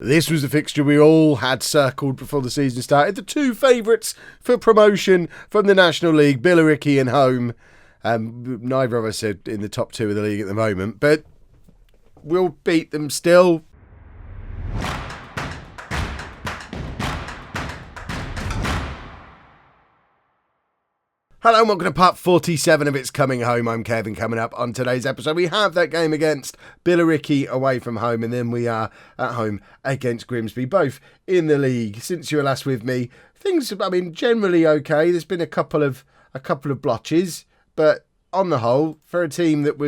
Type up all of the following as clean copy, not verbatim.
This was the fixture we all had circled before the season started. The two favourites for promotion from the National League, Billericay and Holme. Neither of us are in the top two of the league at the moment, but we'll beat them still. Hello and welcome to part 47 of It's Coming Home. I'm Kevin. Coming up on today's episode, we have that game against Billericay away from home, and then we are at home against Grimsby, both in the league. Since you were last with me, things, generally okay. There's been a couple of blotches, but on the whole, for a team that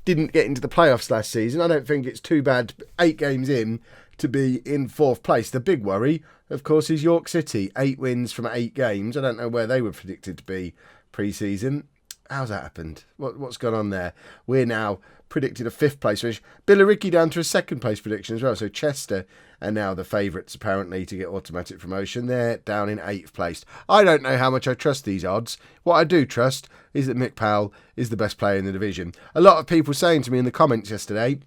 didn't get into the playoffs last season, I don't think it's too bad 8 games in to be in 4th place. The big worry, of course, is York City. 8 wins from 8 games. I don't know where they were predicted to be pre-season. How's that happened? What's gone on there? We're now predicted a 5th place finish. Billericay down to a 2nd place prediction as well. So Chester are now the favourites, apparently, to get automatic promotion. They're down in 8th place. I don't know how much I trust these odds. What I do trust is that Mick Powell is the best player in the division. A lot of people saying to me in the comments yesterday,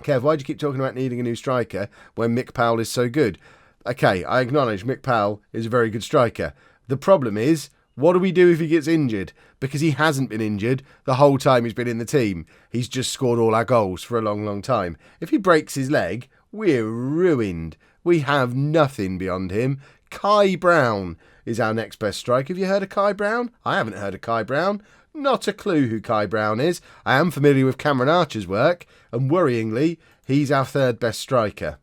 Kev, why do you keep talking about needing a new striker when Mick Powell is so good? Okay, I acknowledge Mick Powell is a very good striker. The problem is, what do we do if he gets injured? Because he hasn't been injured the whole time he's been in the team. He's just scored all our goals for a long, long time. If he breaks his leg, we're ruined. We have nothing beyond him. Kai Brown is our next best striker. Have you heard of Kai Brown? I haven't heard of Kai Brown. Not a clue who Kai Brown is. I am familiar with Cameron Archer's work, and worryingly, he's our 3rd best striker.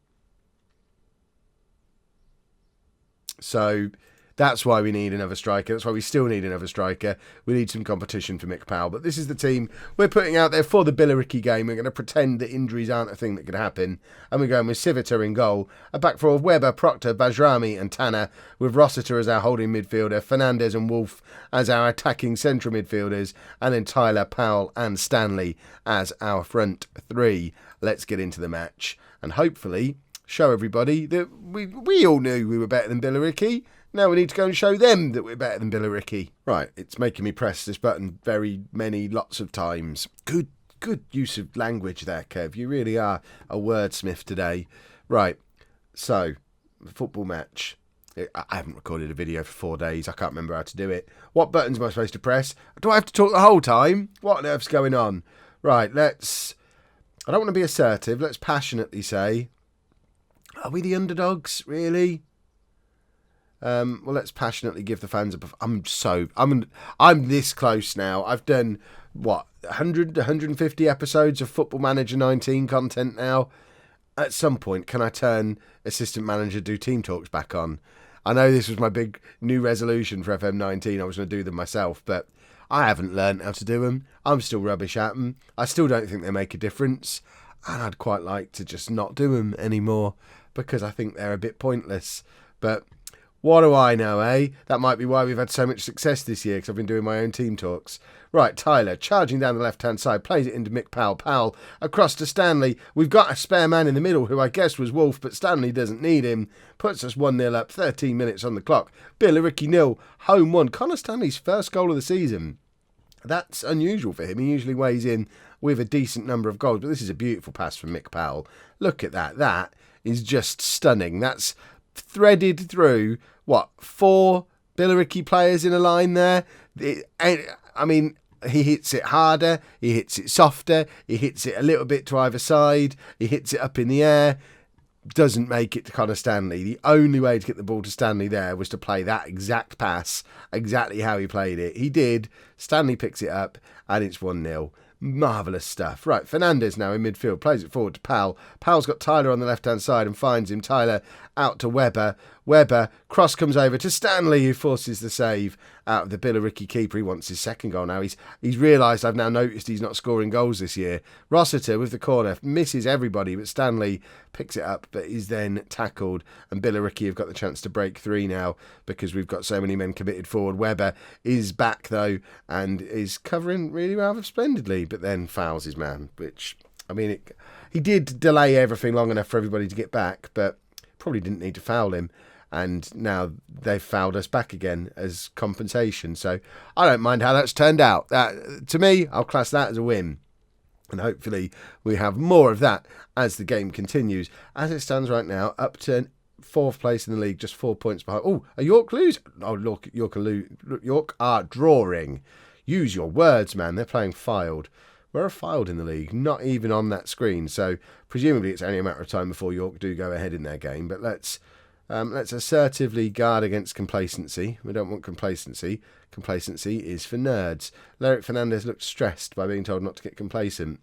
So that's why we need another striker. That's why we still need another striker. We need some competition for Mick Powell. But this is the team we're putting out there for the Billericay game. We're going to pretend that injuries aren't a thing that could happen. And we're going with Civita in goal. A back four of Webber, Proctor, Bajrami and Tanner, with Rossiter as our holding midfielder, Fernandez and Wolf as our attacking central midfielders, and then Tyler, Powell and Stanley as our front 3. Let's get into the match and hopefully show everybody that we all knew we were better than Billericay. Now we need to go and show them that we're better than Billericay. Right, it's making me press this button lots of times. Good use of language there, Kev. You really are a wordsmith today. Right, so, football match. I haven't recorded a video for 4 days. I can't remember how to do it. What buttons am I supposed to press? Do I have to talk the whole time? What on earth's going on? Right, I don't want to be assertive. Let's passionately say, are we the underdogs, really? Well, let's passionately give the fans I'm this close now. I've done, 150 episodes of Football Manager 19 content now. At some point, can I turn Assistant Manager Do Team Talks back on? I know this was my big new resolution for FM19. I was going to do them myself, but I haven't learned how to do them. I'm still rubbish at them. I still don't think they make a difference. And I'd quite like to just not do them anymore because I think they're a bit pointless. But what do I know, eh? That might be why we've had so much success this year, because I've been doing my own team talks. Right, Tyler, charging down the left-hand side, plays it into Mick Powell. Powell across to Stanley. We've got a spare man in the middle, who I guess was Wolf, but Stanley doesn't need him. Puts us 1-0 up, 13 minutes on the clock. Billericay 0, Home 1. Connor Stanley's first goal of the season. That's unusual for him. He usually weighs in with a decent number of goals, but this is a beautiful pass from Mick Powell. Look at that. That is just stunning. That's threaded through, 4 Billericay players in a line there? He hits it harder, he hits it softer, he hits it a little bit to either side, he hits it up in the air, doesn't make it to Connor Stanley. The only way to get the ball to Stanley there was to play that exact pass, exactly how he played it. He did. Stanley picks it up, and it's 1-0. Marvellous stuff. Right, Fernandez now in midfield, plays it forward to Powell. Powell's got Tyler on the left-hand side and finds him. Tyler out to Webber. Webber, cross comes over to Stanley, who forces the save out of the Billericay keeper. He wants his 2nd goal now. He's realised, I've now noticed, he's not scoring goals this year. Rossiter with the corner, misses everybody, but Stanley picks it up, but is then tackled. And Billericay have got the chance to break 3 now, because we've got so many men committed forward. Webber is back, though, and is covering really rather splendidly, but then fouls his man, which, he did delay everything long enough for everybody to get back, but probably didn't need to foul him. And now they've fouled us back again as compensation. So I don't mind how that's turned out. To me, I'll class that as a win. And hopefully we have more of that as the game continues. As it stands right now, up to 4th place in the league, just 4 points behind. Oh, a York lose? Oh, York are drawing. Use your words, man. They're playing Fylde. We're Fylde in the league, not even on that screen. So presumably it's only a matter of time before York do go ahead in their game. But let's assertively guard against complacency. We don't want complacency. Complacency is for nerds. Lerick Fernandez looked stressed by being told not to get complacent.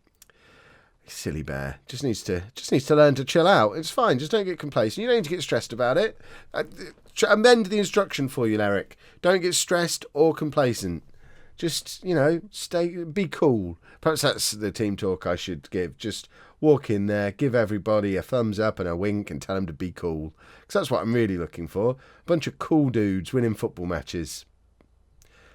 Silly bear. Just needs to learn to chill out. It's fine. Just don't get complacent. You don't need to get stressed about it. Amend the instruction for you, Lerick. Don't get stressed or complacent. Just, be cool. Perhaps that's the team talk I should give. Just walk in there, give everybody a thumbs up and a wink and tell them to be cool. Because that's what I'm really looking for. A bunch of cool dudes winning football matches.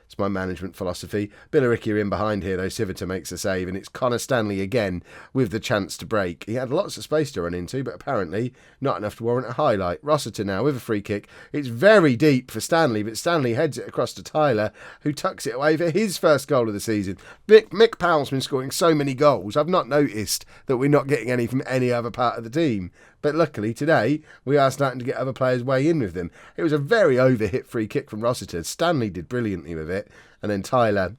It's my management philosophy. Billericay are in behind here, though. Civita makes a save, and it's Connor Stanley again with the chance to break. He had lots of space to run into, but apparently not enough to warrant a highlight. Rossiter now with a free kick. It's very deep for Stanley, but Stanley heads it across to Tyler, who tucks it away for his first goal of the season. Mick Powell's been scoring so many goals. I've not noticed that we're not getting any from any other part of the team. But luckily today, we are starting to get other players weigh in with them. It was a very overhit free kick from Rossiter. Stanley did brilliantly with it. And then Tyler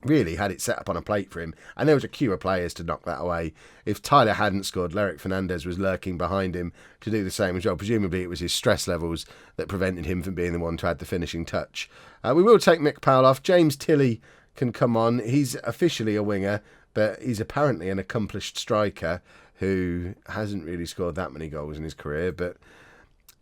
really had it set up on a plate for him. And there was a queue of players to knock that away. If Tyler hadn't scored, Lerick Fernandez was lurking behind him to do the same as well. Presumably it was his stress levels that prevented him from being the one to add the finishing touch. We will take Mick Powell off. James Tilley can come on. He's officially a winger, but he's apparently an accomplished striker who hasn't really scored that many goals in his career, but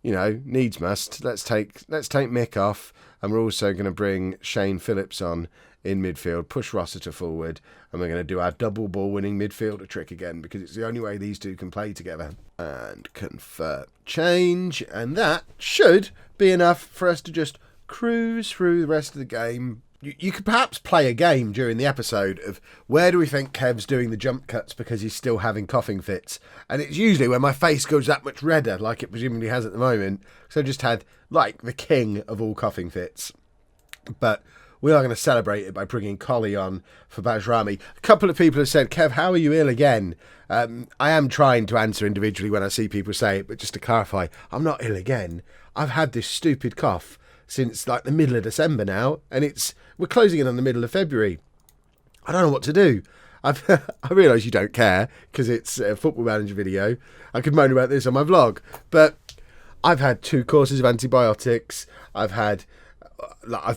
needs must. Let's take Mick off, and we're also going to bring Shane Phillips on in midfield, push Rossiter forward, and we're going to do our double ball winning midfielder trick again, because it's the only way these two can play together. And confirm change, and that should be enough for us to just cruise through the rest of the game. You could perhaps play a game during the episode of where do we think Kev's doing the jump cuts because he's still having coughing fits. And it's usually when my face goes that much redder, like it presumably has at the moment. So I just had, like, the king of all coughing fits. But we are going to celebrate it by bringing Collie on for Bajrami. A couple of people have said, Kev, how are you ill again? I am trying to answer individually when I see people say it, but just to clarify, I'm not ill again. I've had this stupid cough since like the middle of December now, and we're closing in on the middle of February. I don't know what to do. I realise you don't care because it's a Football Manager video. I could moan about this on my vlog, but I've had 2 courses of antibiotics. I've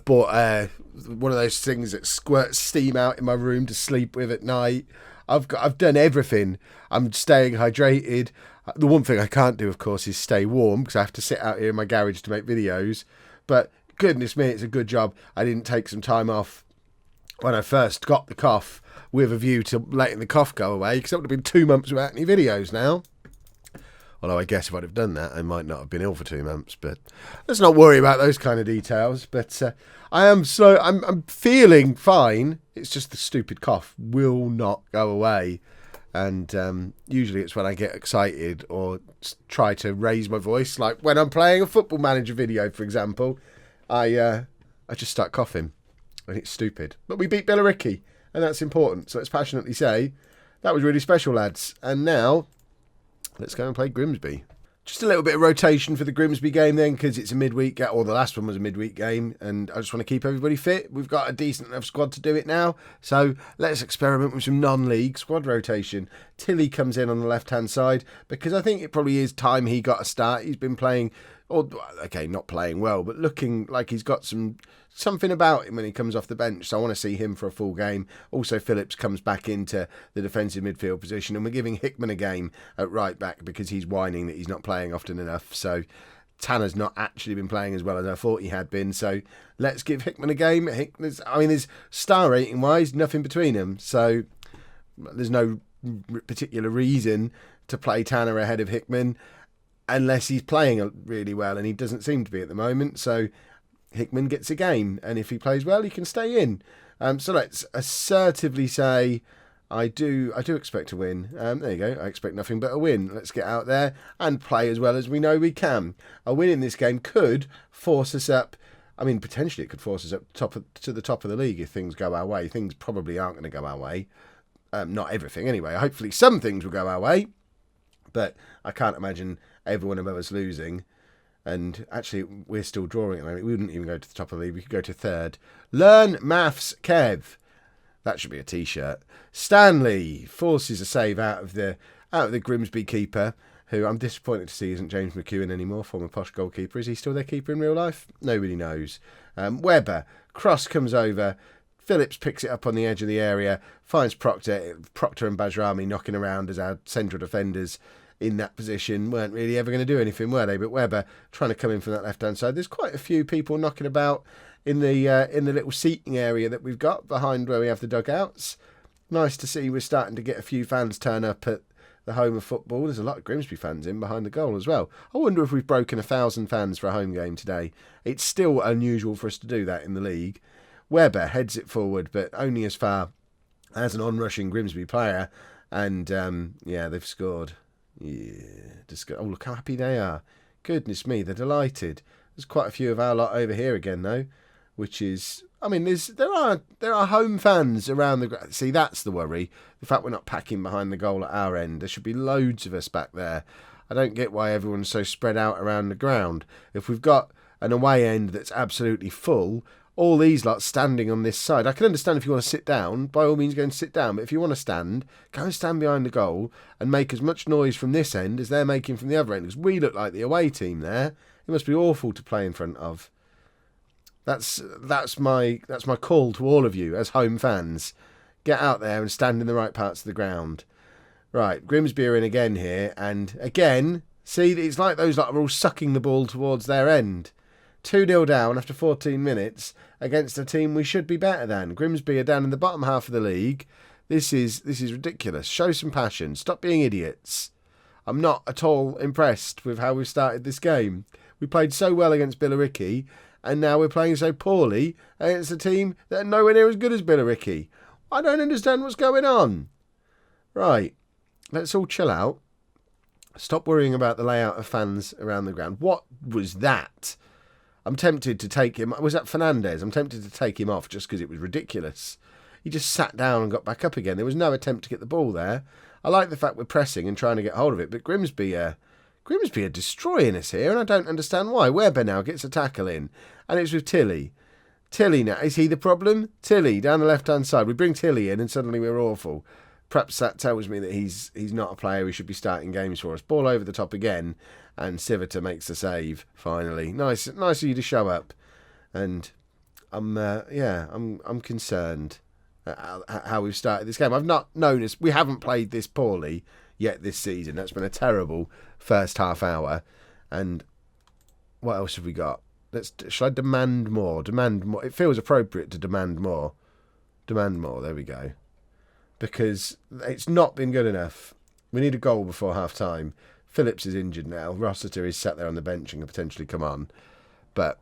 bought one of those things that squirts steam out in my room to sleep with at night. I've done everything. I'm staying hydrated. The one thing I can't do, of course, is stay warm because I have to sit out here in my garage to make videos. But goodness me, it's a good job I didn't take some time off when I first got the cough with a view to letting the cough go away, because it would have been 2 months without any videos now. Although I guess if I'd have done that, I might not have been ill for 2 months. But let's not worry about those kind of details. But I'm feeling fine. It's just the stupid cough will not go away. And usually it's when I get excited or try to raise my voice, like when I'm playing a Football Manager video, for example, I just start coughing, and it's stupid. But we beat Billericay, and that's important. So let's passionately say that was really special, lads. And now let's go and play Grimsby. Just a little bit of rotation for the Grimsby game then, because it's a midweek, or the last one was a midweek game, and I just want to keep everybody fit. We've got a decent enough squad to do it now, so let's experiment with some non-league squad rotation. Tilley comes in on the left-hand side, because I think it probably is time he got a start. He's been playing, not playing well, but looking like he's got something about him when he comes off the bench, so I want to see him for a full game. Also, Phillips comes back into the defensive midfield position, and we're giving Hickman a game at right back because he's whining that he's not playing often enough. So Tanner's not actually been playing as well as I thought he had been, so let's give Hickman a game. There's star rating wise nothing between them, so there's no particular reason to play Tanner ahead of Hickman unless he's playing really well, and he doesn't seem to be at the moment. So Hickman gets a game, and if he plays well, he can stay in. So let's assertively say I do expect to win. There you go. I expect nothing but a win. Let's get out there and play as well as we know we can. A win in this game could force us up. I mean, potentially it could force us up to the top of the league if things go our way. Things probably aren't going to go our way. Not everything, anyway. Hopefully some things will go our way. But I can't imagine everyone above us losing. And actually, we're still drawing at the moment. We wouldn't even go to the top of the league. We could go to third. Learn Maths, Kev. That should be a T-shirt. Stanley forces a save out of the Grimsby keeper, who I'm disappointed to see isn't James McEwen anymore, former posh goalkeeper. Is he still their keeper in real life? Nobody knows. Webber. Cross comes over. Phillips picks it up on the edge of the area. Finds Proctor. Proctor and Bajrami knocking around as our central defenders in that position weren't really ever going to do anything, were they? But Webber trying to come in from that left-hand side. There's quite a few people knocking about in the little seating area that we've got behind where we have the dugouts. Nice to see we're starting to get a few fans turn up at the home of football. There's a lot of Grimsby fans in behind the goal as well. I wonder if we've broken 1,000 fans for a home game today. It's still unusual for us to do that in the league. Webber heads it forward, but only as far as an on-rushing Grimsby player. And, they've scored. Yeah, oh, look how happy they are. Goodness me, they're delighted. There's quite a few of our lot over here again, though, which is... I mean, there are home fans around the... See, that's the worry. The fact we're not packing behind the goal at our end. There should be loads of us back there. I don't get why everyone's so spread out around the ground. If we've got an away end that's absolutely full... all these lots standing on this side. I can understand if you want to sit down, by all means go and sit down. But if you want to stand, go and stand behind the goal and make as much noise from this end as they're making from the other end. Because we look like the away team there. It must be awful to play in front of. That's my call to all of you as home fans. Get out there and stand in the right parts of the ground. Right, Grimsby are in again here. And again, see, it's like those lot are all sucking the ball towards their end. 2-0 down after 14 minutes against a team we should be better than. Grimsby are down in the bottom half of the league. This is ridiculous. Show some passion. Stop being idiots. I'm not at all impressed with how we've started this game. We played so well against Billericay, and now we're playing so poorly against a team that are nowhere near as good as Billericay. I don't understand what's going on. Right, let's all chill out. Stop worrying about the layout of fans around the ground. What was that? I'm tempted to take him... Was that Fernandez? I'm tempted to take him off just because it was ridiculous. He just sat down and got back up again. There was no attempt to get the ball there. I like the fact we're pressing and trying to get hold of it, but Grimsby are destroying us here, and I don't understand why. Webber now gets a tackle in, and it's with Tilly. Tilly now, is he the problem? Tilly, down the left-hand side. We bring Tilly in, and suddenly we're awful. Perhaps that tells me that he's not a player who should be starting games for us. Ball over the top again, and Civita makes the save, finally. Nice of you to show up. And I'm concerned at how we've started this game. I've not noticed, we haven't played this poorly yet this season. That's been a terrible first half hour. And what else have we got? Shall I demand more? Demand more. It feels appropriate to demand more. Demand more, there we go. Because it's not been good enough. We need a goal before half-time. Phillips is injured now. Rossiter is sat there on the bench and can potentially come on. But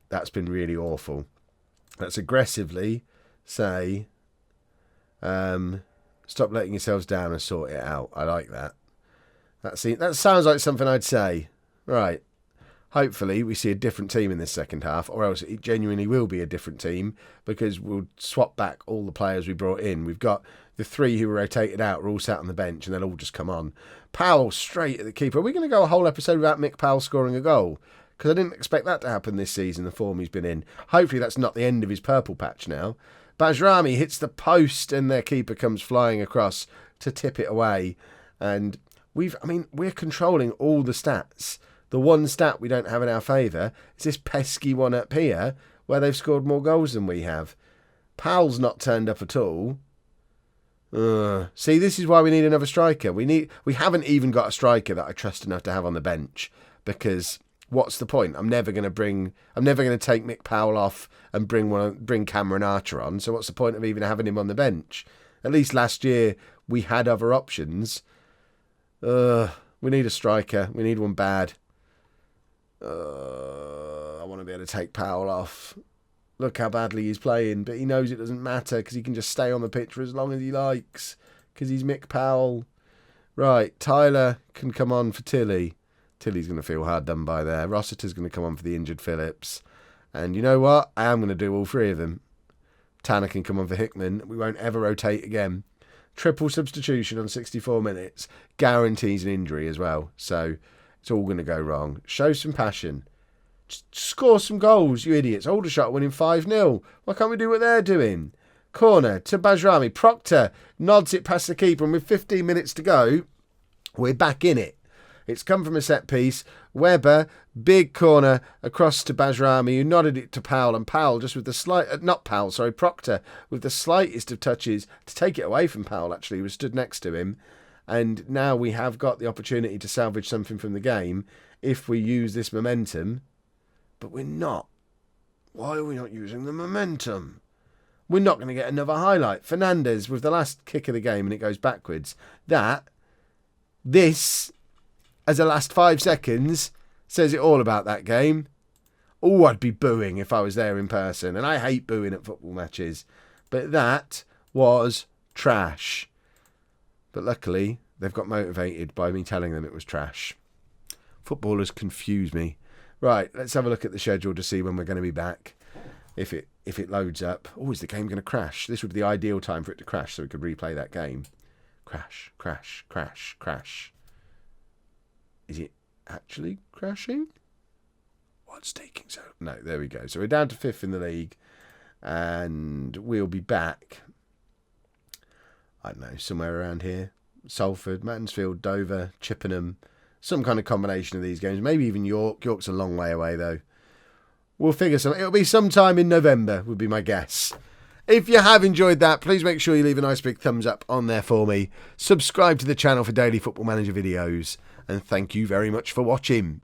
that's been really awful. Let's aggressively say, stop letting yourselves down and sort it out. I like that. That sounds like something I'd say. Right. Hopefully we see a different team in this second half, or else it genuinely will be a different team because we'll swap back all the players we brought in. We've got the 3 who were rotated out, are all sat on the bench, and they'll all just come on. Powell straight at the keeper. Are we going to go a whole episode without Mick Powell scoring a goal? Because I didn't expect that to happen this season, the form he's been in. Hopefully that's not the end of his purple patch now. Bajrami hits the post and their keeper comes flying across to tip it away. And we're controlling all the stats. The one stat we don't have in our favour is this pesky one up here where they've scored more goals than we have. Powell's not turned up at all. See, this is why we need another striker. We haven't even got a striker that I trust enough to have on the bench, because what's the point? I'm never going to take Mick Powell off and bring Cameron Archer on. So what's the point of even having him on the bench? At least last year we had other options. We need a striker. We need one bad. I want to be able to take Powell off. Look how badly he's playing, but he knows it doesn't matter because he can just stay on the pitch for as long as he likes because he's Mick Powell. Right, Tyler can come on for Tilly. Tilly's going to feel hard done by there. Rossiter's going to come on for the injured Phillips. And you know what? I am going to do all 3 of them. Tanner can come on for Hickman. We won't ever rotate again. Triple substitution on 64 minutes guarantees an injury as well. So it's all going to go wrong. Show some passion. Just score some goals, you idiots. Aldershot winning 5-0. Why can't we do what they're doing? Corner to Bajrami. Proctor nods it past the keeper, and with 15 minutes to go, we're back in it. It's come from a set piece. Webber, big corner across to Bajrami, who nodded it to Powell, and Powell just with the Proctor with the slightest of touches to take it away from Powell, actually, who was stood next to him. And now we have got the opportunity to salvage something from the game if we use this momentum. But we're not. Why are we not using the momentum? We're not going to get another highlight. Fernandez with the last kick of the game and it goes backwards. This, as the last 5 seconds, says it all about that game. Oh, I'd be booing if I was there in person. And I hate booing at football matches. But that was trash. But luckily, they've got motivated by me telling them it was trash. Footballers confuse me. Right, let's have a look at the schedule to see when we're going to be back. If it loads up. Oh, is the game going to crash? This would be the ideal time for it to crash so we could replay that game. Crash, crash, crash, crash. Is it actually crashing? What's taking so? No, there we go. So we're down to 5th in the league. And we'll be back, I don't know, somewhere around here. Salford, Mansfield, Dover, Chippenham. Some kind of combination of these games. Maybe even York. York's a long way away, though. We'll figure something. It'll be sometime in November, would be my guess. If you have enjoyed that, please make sure you leave a nice big thumbs up on there for me. Subscribe to the channel for daily Football Manager videos. And thank you very much for watching.